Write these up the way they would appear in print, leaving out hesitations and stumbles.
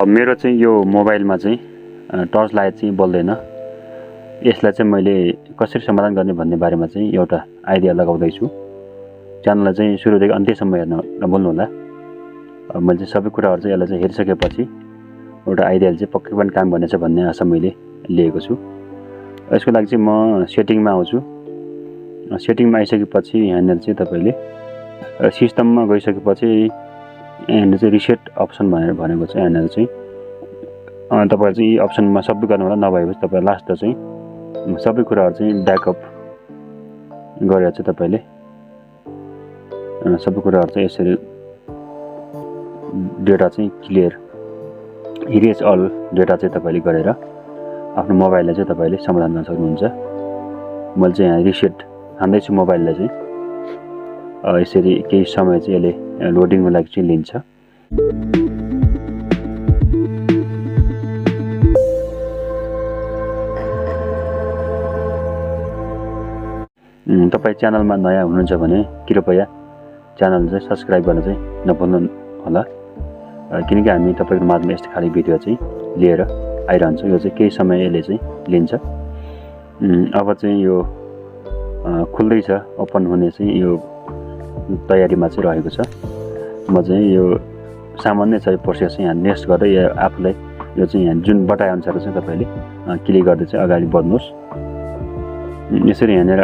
मेरो चाहिँ यो मोबाइलमा चाहिँ टर्च लाइट चाहिँ बल्दैन। यसलाई चाहिँ मैले कसरी समाधान गर्ने भन्ने बारेमा चाहिँ एउटा आइडिया लगाउँदैछु। च्यानललाई चाहिँ सुरुदेखि अन्त्यसम्म हेर्न नभुल्नु होला। मैले चाहिँ सबै कुराहरू चाहिँ यसलाई चाहिँ हेरिसकेपछि एउटा आइडियाले चाहिँ पक्कै पनि काम गर्नेछ भन्ने आशा मैले लिएको छु। यसको लागि चाहिँ म सेटिङमा आउँछु। सेटिङमा आइसकेपछि यहाँनिर चाहिँ तपाईले सिस्टममा गइसकेपछि यहाँनिर चाहिँ रिसेट अप्सन भनेर भनेको छ। यहाँनिर चाहिँ तपाईहरु चाहिँ यी अप्सनमा सबै गर्नु होला। नभएपछि तपाईहरु लास्टमा चाहिँ सबै कुराहरू चाहिँ ब्याकअप गरेर चाहिँ तपाईले सबै कुराहरू चाहिँ यसरी डेटा चाहिँ क्लियर इरेज अल डेटा चाहिँ तपाईले गरेर आफ्नो मोबाइललाई चाहिँ तपाईले समाधान गर्न सक्नुहुन्छ। मैले चाहिँ यहाँ रिसेट हान्दैछु मोबाइललाई चाहिँ। यसरी केही समय चाहिँ यसले लोडिङको लागि चाहिँ लिन्छ। तपाई च्यानलमा नयाँ हुनुहुन्छ भने कृपया च्यानल चाहिँ सब्स्क्राइब गर्न चाहिँ नभुल्नु होला, किनकि हामी तपाईको माझमा यस्तो खाली भिडियो चाहिँ लिएर आइरहन्छ। यो चाहिँ केही समय यसले चाहिँ लिन्छ। अब चाहिँ यो खुल्दै छ, ओपन हुने चाहिँ यो तयारीमा चाहिँ रहेको छ। म चाहिँ यो सामान्य चाहिँ प्रोसेस चाहिँ यहाँ नेक्स्ट गर्दै आफूलाई यो चाहिँ यहाँ जुन बताए अनुसार चाहिँ तपाईले क्लिक गर्दै चाहिँ अगाडि बढ्नुहोस्। यसरी यहाँनिर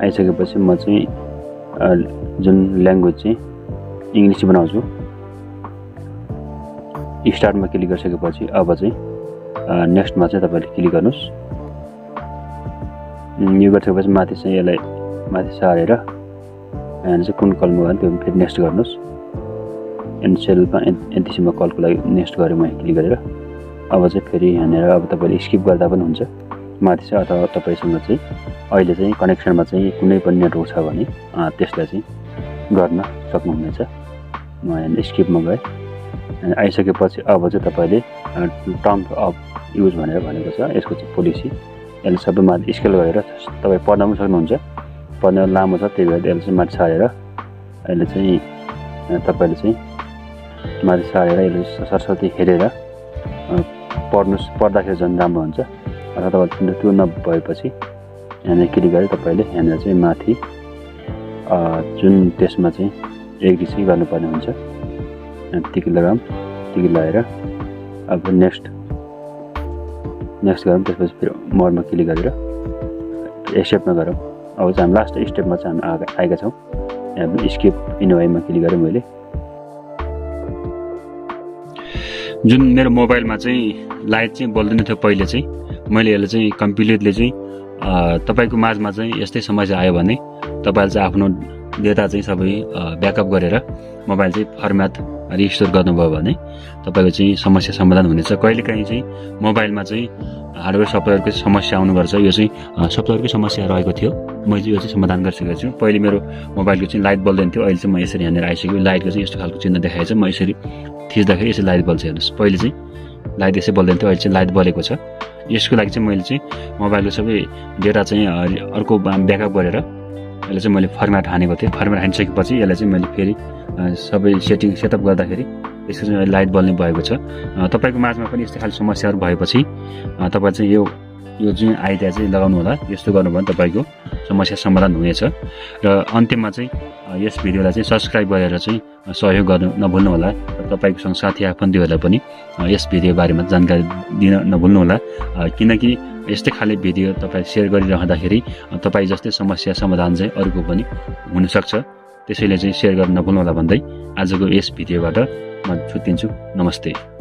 आइसकेपछि म चाहिँ जुन ल्याङ्ग्वेज चाहिँ इङ्ग्लिस बनाउँछु। स्टार्टमा क्लिक गरिसकेपछि अब चाहिँ नेक्स्टमा चाहिँ तपाईले क्लिक गर्नुहोस्। यो गरिसकेपछि माथि चाहिँ यसलाई माथि सारेर यहाँ चाहिँ कुन कलमा गयो त्यो फेरि नेक्स्ट गर्नुहोस्। एनसेलमा एनटिसीमा कलको लागि नेक्स्ट गरेँ मैले क्लिक गरेर। अब चाहिँ फेरि यहाँनिर अब तपाईँले स्किप गर्दा पनि हुन्छ माथि चाहिँ, अथवा तपाईँसँग चाहिँ अहिले चाहिँ कनेक्सनमा चाहिँ कुनै पनि नेटवर्क छ भने त्यसलाई चाहिँ गर्न सक्नुहुनेछ। म यहाँ स्किपमा गएँ। आइसकेपछि अब चाहिँ तपाईँले टर्म्स अफ युज भनेर भनेको छ, यसको चाहिँ पोलिसी यसले सबै माथि स्केल गरेर तपाईँ पढ्न पनि सक्नुहुन्छ। पढ्न लामो छ त्यही भएर यसले चाहिँ माथि सारेर अहिले चाहिँ तपाईँले चाहिँ माथि सारेर यसले सरस्वती हेरेर पढ्नुहोस्। पढ्दाखेरि झन् राम्रो हुन्छ। अथवा तपाईँ त्यो नभएपछि यहाँनिर क्लिक गरेर तपाईँले यहाँनिर चाहिँ माथि जुन त्यसमा चाहिँ एग्री चाहिँ गर्नुपर्ने हुन्छ। टिक लगाऊँ, टिक लगाएर अब नेक्स्ट गरौँ। त्यसपछि फेरि मोरमा क्लिक गरेर एक्सेप्टमा गरौँ। अब चाहिँ हामी लास्ट स्टेपमा चाहिँ हामी आएका छौँ। यहाँ स्किप इनवाइमा क्लिक गरेँ मैले। जुन मेरो मोबाइलमा चाहिँ लाइट चाहिँ बल्दैन थियो पहिले चाहिँ, मैले यसले चाहिँ कम्प्लिटली चाहिँ तपाईँको माझमा चाहिँ यस्तै समस्या आयो भने तपाईँले चाहिँ आफ्नो डेटा चाहिँ सबै ब्याकअप गरेर मोबाइल चाहिँ फर्मेट रिस्टोर गर्नुभयो भने तपाईँको चाहिँ समस्या समाधान हुनेछ। कहिलेकाहीँ चाहिँ मोबाइलमा चाहिँ हार्डवेयर सफ्टवेयरको समस्या आउनु गर्छ। यो चाहिँ सफ्टवेयरकै समस्या रहेको थियो। मैले चाहिँ यो चाहिँ समाधान गरिसकेको छु। पहिले मेरो मोबाइलको चाहिँ लाइट बल्दैन थियो, अहिले चाहिँ म यसरी यहाँनिर आइसक्यो। लाइटको चाहिँ यस्तो खालको चिन्ह देखाएको छ। म यसरी थिच्दाखेरि यसरी लाइट बल्छ। हेर्नुहोस्, पहिले चाहिँ लाइट यसै बल्दैन थियो, अहिले चाहिँ लाइट बलेको छ। यसको लागि चाहिँ मैले चाहिँ मोबाइलको सबै डेटा चाहिँ अर्को ब्याकअप गरेर यसलाई चाहिँ मैले फर्मेट हानेको थिएँ। फर्मेट हानिसकेपछि यसलाई चाहिँ मैले फेरि सबै सेटिङ सेटअप गर्दाखेरि यसको चाहिँ लाइट बल्ने भएको छ। तपाईँको माझमा पनि यस्तो खालको समस्याहरू भएपछि तपाईँ चाहिँ यो जुन आइडिया चाहिँ लगाउनु होला। यस्तो गर्नुभयो भने तपाईँको समस्या समाधान हुनेछ। र अन्त्यमा चाहिँ यस भिडियोलाई चाहिँ सब्स्क्राइब गरेर चाहिँ सहयोग गर्नु नभुल्नु होला। र तपाईँको साथी आफन्तीहरूलाई पनि यस भिडियो बारेमा जानकारी दिन नभुल्नु होला, किनकि यस्तै खाले भिडियो तपाईँ सेयर गरिरहँदाखेरि तपाईँ जस्तै समस्या समाधान चाहिँ अरूको पनि हुनसक्छ। त्यसैले चाहिँ सेयर गर्न नभुल्नु होला भन्दै आजको यस भिडियोबाट म छुट्टिन्छु। नमस्ते।